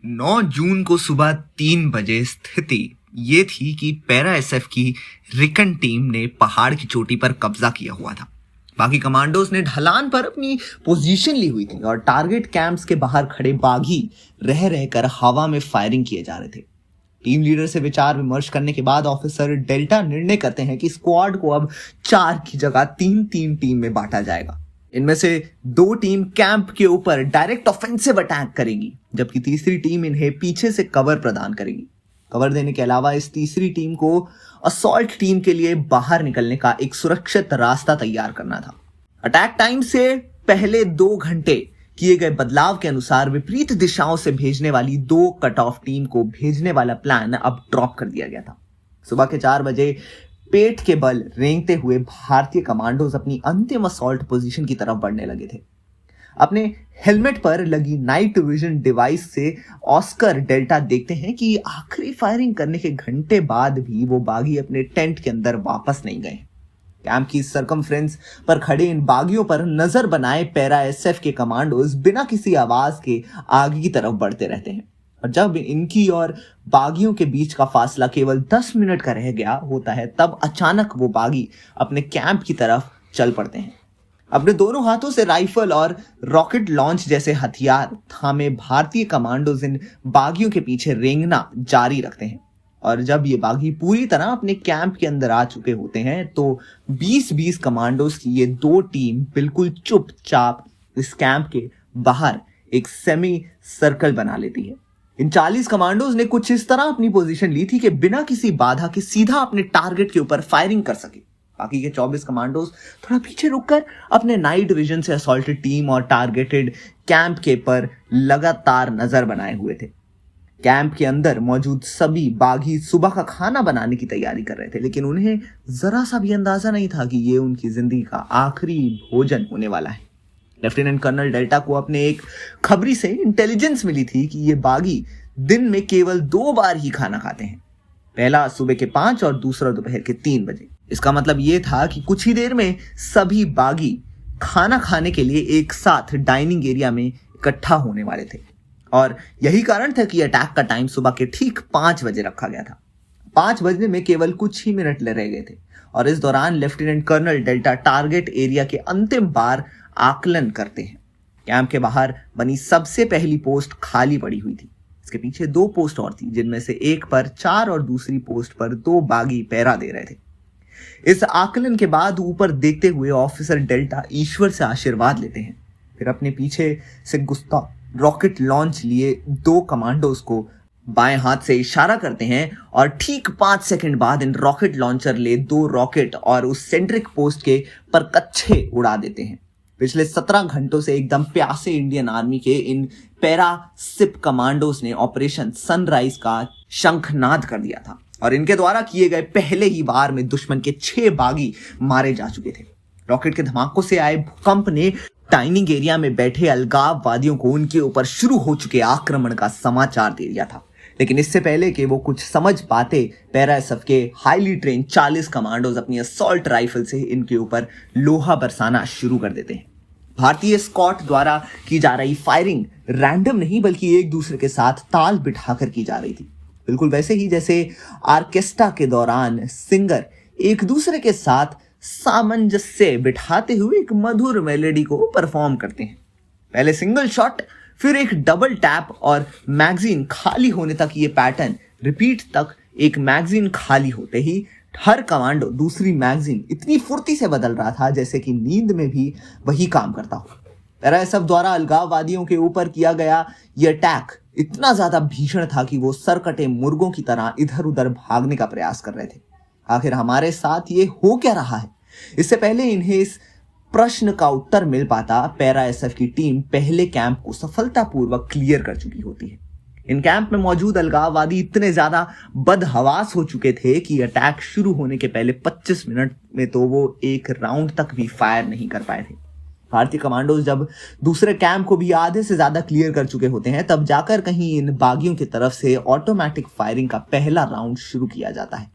9 जून को सुबह 3 बजे स्थिति ये थी कि पैरा एसएफ की रिकन टीम ने पहाड़ की चोटी पर कब्जा किया हुआ था। बाकी कमांडोज ने ढलान पर अपनी पोजीशन ली हुई थी और टारगेट कैंप्स के बाहर खड़े बागी रह रहकर हवा में फायरिंग किए जा रहे थे। टीम लीडर से विचार विमर्श करने के बाद ऑफिसर डेल्टा निर्णय करते हैं कि स्क्वाड को अब 4 की जगह 3-3 टीम में बांटा जाएगा। इनमें से 2 टीम कैंप के ऊपर डायरेक्ट ऑफेंसिव अटैक करेगी, जबकि तीसरी टीम इन्हें पीछे से कवर प्रदान करेगी। कवर देने के अलावा इस तीसरी टीम को असॉल्ट टीम के लिए बाहर निकलने का एक सुरक्षित रास्ता तैयार करना था। अटैक टाइम से पहले 2 घंटे किए गए बदलाव के अनुसार विपरीत दिशाओं से भेजने वाली 2 कट ऑफ टीम को भेजने वाला प्लान अब ड्रॉप कर दिया गया था। सुबह के 4 बजे पेट के बल रेंगते हुए भारतीय कमांडोज अपनी अंतिम असॉल्ट पोजीशन की तरफ बढ़ने लगे थे। अपने हेलमेट पर लगी नाइट विजन डिवाइस से ऑस्कर डेल्टा देखते हैं कि आखिरी फायरिंग करने के घंटे बाद भी वो बागी अपने टेंट के अंदर वापस नहीं गए। कैंप की सर्कमफ्रेंस पर खड़े इन बागियों पर नजर बनाए पैरा एसएफ के कमांडोज बिना किसी आवाज के आगे की तरफ बढ़ते रहते हैं और जब इनकी और बागियों के बीच का फासला केवल 10 मिनट का रह गया होता है, तब अचानक वो बागी अपने कैंप की तरफ चल पड़ते हैं। अपने दोनों हाथों से राइफल और रॉकेट लॉन्च जैसे हथियार थामे भारतीय कमांडोज इन बागियों के पीछे रेंगना जारी रखते हैं और जब ये बागी पूरी तरह अपने कैंप के अंदर आ चुके होते हैं तो 20-20 कमांडोज की ये 2 टीम बिल्कुल चुपचाप इस कैंप के बाहर एक सेमी सर्कल बना लेती है। इन 40 कमांडोज ने कुछ इस तरह अपनी पोजीशन ली थी कि बिना किसी बाधा के सीधा अपने टारगेट के ऊपर फायरिंग कर सके। बाकी के 24 कमांडोज थोड़ा पीछे रुककर अपने नाइट विजन से असॉल्टेड टीम और टारगेटेड कैंप के पर लगातार नजर बनाए हुए थे। कैंप के अंदर मौजूद सभी बागी सुबह का खाना बनाने की तैयारी कर रहे थे, लेकिन उन्हें जरा सा भी अंदाजा नहीं था कि ये उनकी जिंदगी का आखिरी भोजन होने वाला है। लेफ्टिनेंट कर्नल डेल्टा को अपने एक खबरी से इंटेलिजेंस मिली थी कि ये बागी दिन में केवल 2 बार ही खाना खाते हैं, पहला सुबह के 5 और दूसरा दोपहर के 3 बजे। इसका मतलब ये था कि कुछ ही देर में सभी बागी खाना खाने के लिए एक साथ डाइनिंग एरिया में इकट्ठा होने वाले थे और यही कारण था कि अटैक का टाइम सुबह के ठीक 5 बजे रखा गया था। 5 बजने में केवल कुछ ही मिनट रह गए थे और इस दौरान lieutenant colonel Delta target area के अंतिम बार आकलन करते हैं। कैंप के बाहर बनी सबसे पहली पोस्ट खाली पड़ी हुई थी। इसके पीछे 2 पोस्ट और थी, जिनमें से एक पर 4 और दूसरी पोस्ट पर 2 बागी पहरा दे रहे थे। इस आकलन के बाद ऊपर देखते हुए ऑफिसर डेल्टा ईश्वर से आशीर्वाद लेते हैं, फिर अपने पीछे से गुस्ता रॉकेट लॉन्च लिए 2 कमांडोज को बाएं हाथ से इशारा करते हैं और ठीक 5 सेकंड बाद इन रॉकेट लॉन्चर ले 2 रॉकेट और उस सेंट्रिक पोस्ट के परकच्छे उड़ा देते हैं। पिछले 17 घंटों से एकदम प्यासे इंडियन आर्मी के इन पैरा सिप कमांडोज ने ऑपरेशन सनराइज का शंखनाद कर दिया था और इनके द्वारा किए गए पहले ही वार में दुश्मन के 6 बागी मारे जा चुके थे। रॉकेट के धमाकों से आए भूकंप ने डाइनिंग एरिया में बैठे अलगाववादियों को उनके ऊपर शुरू हो चुके आक्रमण का समाचार दे दिया था, लेकिन इससे पहले कि वो कुछ समझ पाते, पैरा एसएफ के हाईली ट्रेन 40 कमांडोज अपनी असॉल्ट राइफल से इनके ऊपर लोहा बरसाना शुरू कर देते हैं। भारतीय स्कॉट द्वारा की जा रही फायरिंग रैंडम नहीं बल्कि एक दूसरे के साथ ताल बिठाकर की जा रही थी, बिल्कुल वैसे ही जैसे ऑर्केस्ट्रा के दौरान सिंगर एक दूसरे के साथ सामंजस्य बिठाते हुए एक मधुर मेलोडी को परफॉर्म करते हैं। पहले सिंगल शॉट, फिर एक डबल टैप और मैगजीन खाली होने तक ये पैटर्न रिपीट तक एक मैगजीन खाली होते ही हर कमांडो दूसरी मैगजीन इतनी फुर्ती से बदल रहा था जैसे कि नींद में भी वही काम करता हो। पैरा एसएफ द्वारा अलगाववादियों के ऊपर किया गया यह अटैक इतना ज्यादा भीषण था कि वो सरकटे मुर्गों की तरह इधर उधर भागने का प्रयास कर रहे थे। आखिर हमारे साथ ये हो क्या रहा है? इससे पहले इन्हें इस प्रश्न का उत्तर मिल पाता, पैरा एसएफ की टीम पहले कैंप को सफलतापूर्वक क्लियर कर चुकी होती है। इन कैंप में मौजूद अलगाववादी इतने ज्यादा बदहवास हो चुके थे कि अटैक शुरू होने के पहले 25 मिनट में तो वो एक राउंड तक भी फायर नहीं कर पाए थे। भारतीय कमांडोज जब दूसरे कैंप को भी आधे से ज्यादा क्लियर कर चुके होते हैं, तब जाकर कहीं इन बागियों की तरफ से ऑटोमेटिक फायरिंग का पहला राउंड शुरू किया जाता है।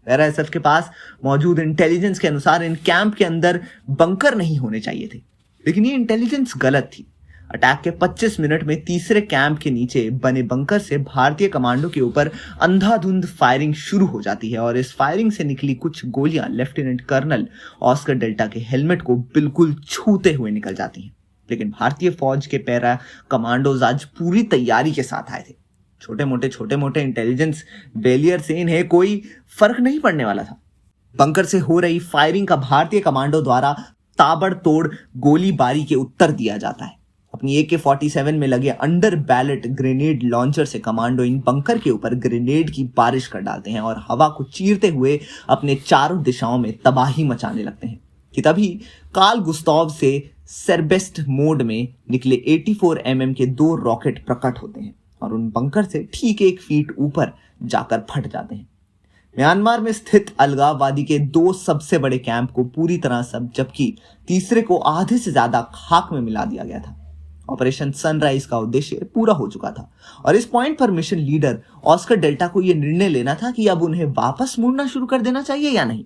पैरा एसएफ के पास मौजूद इंटेलिजेंस के अनुसार इन कैंप के अंदर बंकर नहीं होने चाहिए थे, लेकिन ये इंटेलिजेंस गलत थी। अटैक के 25 मिनट में तीसरे कैंप के नीचे बने बंकर से भारतीय कमांडो के ऊपर अंधाधुंध फायरिंग शुरू हो जाती है और इस फायरिंग से निकली कुछ गोलियां लेफ्टिनेंट कर्नल ऑस्कर डेल्टा के हेलमेट को बिल्कुल छूते हुए निकल जाती हैं। लेकिन भारतीय फौज के पैरा कमांडोज आज पूरी तैयारी के साथ आए थे। छोटे मोटे इंटेलिजेंस बेलियर से इन्हें कोई फर्क नहीं पड़ने वाला था। बंकर से हो रही फायरिंग का भारतीय कमांडो द्वारा ताबड़तोड़ गोलीबारी के उत्तर दिया जाता है। अपनी AK-47 में लगे अंडर बैलेट ग्रेनेड लॉन्चर से कमांडो इन बंकर के ऊपर ग्रेनेड की बारिश कर डालते हैं और हवा को चीरते हुए अपने चारों दिशाओं में तबाही मचाने लगते हैं कि तभी कार्ल गुस्ताव से सेरबेस्ट मोड में निकले 84 mm के 2 रॉकेट प्रकट होते हैं और उन बंकर से ठीक 1 फीट ऊपर जाकर फट जाते हैं। म्यांमार में स्थित अलगाववादी के 2 सबसे बड़े कैंप को पूरी तरह सब जबकि तीसरे को आधे से ज्यादा खाक में मिला दिया गया था। ऑपरेशन सनराइज का उद्देश्य पूरा हो चुका था और इस पॉइंट पर मिशन लीडर ऑस्कर डेल्टा को यह निर्णय लेना था कि अब उन्हें वापस मुड़ना शुरू कर देना चाहिए या नहीं।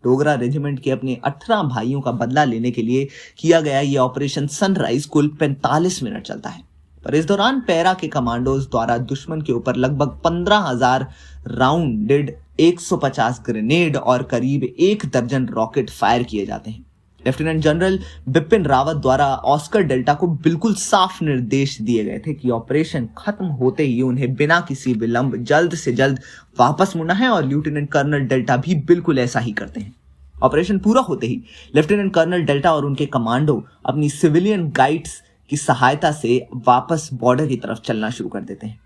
डोगरा रेजिमेंट के अपने 18 भाइयों का बदला लेने के लिए किया गया यह ऑपरेशन सनराइज कुल 45 मिनट चलता है, पर इस दौरान पैरा के कमांडोज द्वारा दुश्मन के ऊपर लगभग 15,000 राउंडेड 150 ग्रेनेड और करीब 1 दर्जन रॉकेट फायर किए जाते हैं। लेफ्टिनेंट जनरल बिपिन रावत द्वारा ऑस्कर डेल्टा को बिल्कुल साफ निर्देश दिए गए थे कि ऑपरेशन खत्म होते ही उन्हें बिना किसी विलंब जल्द से जल्द वापस मुड़ना है और लेफ्टिनेंट कर्नल डेल्टा भी बिल्कुल ऐसा ही करते हैं। ऑपरेशन पूरा होते ही लेफ्टिनेंट कर्नल डेल्टा और उनके कमांडो अपनी सिविलियन गाइड्स की सहायता से वापस बॉर्डर की तरफ चलना शुरू कर देते हैं।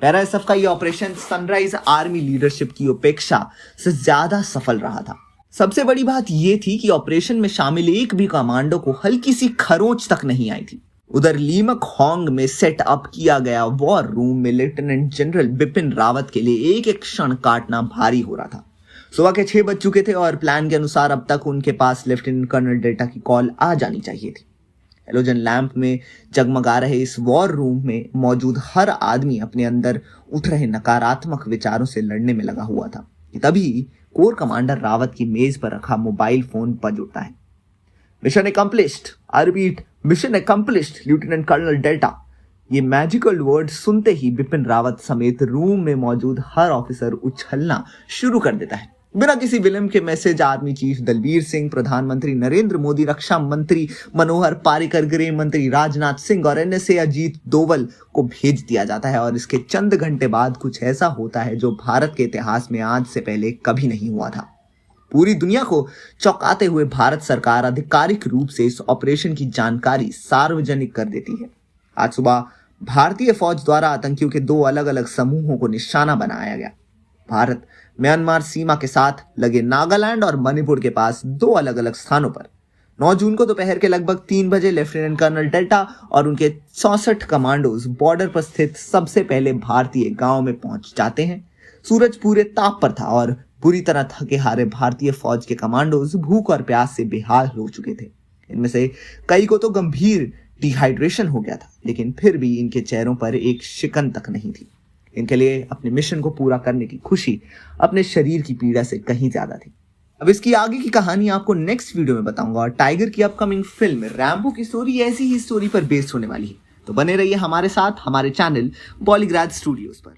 पैरा एसएफ का यह ऑपरेशन सनराइज आर्मी लीडरशिप की अपेक्षा से ज्यादा सफल रहा था। सबसे बड़ी बात यह थी कि ऑपरेशन में शामिल एक भी कमांडो को हल्की सी खरोंच तक नहीं आई थी। उधर लीमक होंग में सेट अप किया गया वॉर रूम में लेफ्टिनेंट जनरल बिपिन रावत के लिए एक एक क्षण काटना भारी हो रहा था। सुबह के 6 बज चुके थे और प्लान के अनुसार अब तक उनके पास लेफ्टिनेंट कर्नल डेल्टा की कॉल आ जानी चाहिए थी। हेलोजन लैंप में जगमगा रहे इस वॉर रूम में मौजूद हर आदमी अपने अंदर उठ रहे नकारात्मक विचारों से लड़ने में लगा हुआ था। तभी कोर कमांडर रावत की मेज पर रखा मोबाइल फोन बज उठता है। Mission accomplished, I repeat, mission accomplished lieutenant colonel Delta. ये मैजिकल वर्ड सुनते ही बिपिन रावत समेत रूम में मौजूद हर ऑफिसर उछलना शुरू कर देता है। बिना किसी विलंब के message army chief Dalbir Singh, प्रधानमंत्री नरेंद्र मोदी, रक्षा मंत्री मनोहर पारिकर, गृह मंत्री राजनाथ सिंह और NSA अजीत डोवल को भेज दिया जाता है और इसके चंद घंटे बाद कुछ ऐसा होता है जो भारत के इतिहास में आज से पहले कभी नहीं हुआ था। पूरी दुनिया को चौंकाते हुए भारत सरकार आधिकारिक रूप से इस ऑपरेशन की जानकारी सार्वजनिक कर देती है। आज सुबह भारतीय फौज द्वारा आतंकियों के 2 अलग अलग समूहों को निशाना बनाया गया। भारत म्यांमार सीमा के साथ लगे नागालैंड और मणिपुर के पास 2 अलग अलग स्थानों पर 9 जून को दोपहर के लगभग 3 बजे लेफ्टिनेंट कर्नल डेल्टा और उनके 64 कमांडोज बॉर्डर पर स्थित सबसे पहले भारतीय गांव में पहुंच जाते हैं। सूरज पूरे ताप पर था और बुरी तरह थके हारे भारतीय फौज के कमांडोज भूख और प्यास से बेहाल हो चुके थे। इनमें से कई को तो गंभीर डिहाइड्रेशन हो गया था, लेकिन फिर भी इनके चेहरों पर एक शिकन तक नहीं थी। इनके लिए अपने मिशन को पूरा करने की खुशी अपने शरीर की पीड़ा से कहीं ज्यादा थी। अब इसकी आगे की कहानी आपको नेक्स्ट वीडियो में बताऊंगा और टाइगर की अपकमिंग फिल्म रैम्बो की स्टोरी ऐसी ही स्टोरी पर बेस्ड होने वाली है। तो बने रहिए हमारे साथ हमारे चैनल बॉलीग्राज स्टूडियोज पर।